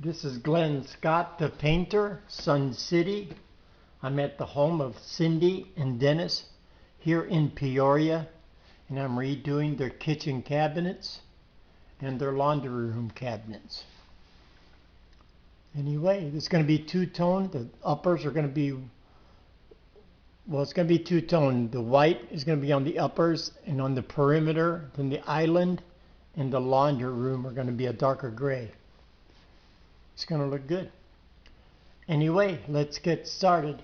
This is Glenn Scott, the painter, Sun City. I'm at the home of Cindy and Dennis here in Peoria, and I'm redoing their kitchen cabinets and their laundry room cabinets. Anyway, it's going to be two-tone. The uppers are going to be, well, it's going to be two-tone. The white is going to be on the uppers and on the perimeter. Then the island and the laundry room are going to be a darker gray. It's going to look good. Anyway, let's get started.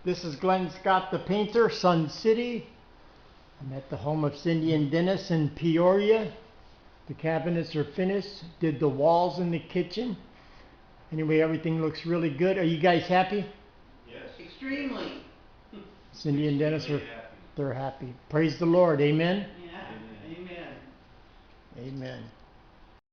This is Glenn Scott, the painter, Sun City. I'm at the home of Cindy and Dennis in Peoria. The cabinets are finished. Did the walls in the kitchen. Anyway, everything looks really good. Are you guys happy? Yes. Extremely. Cindy and Dennis are they're happy. Praise the Lord. Amen. Yeah. Amen. Amen.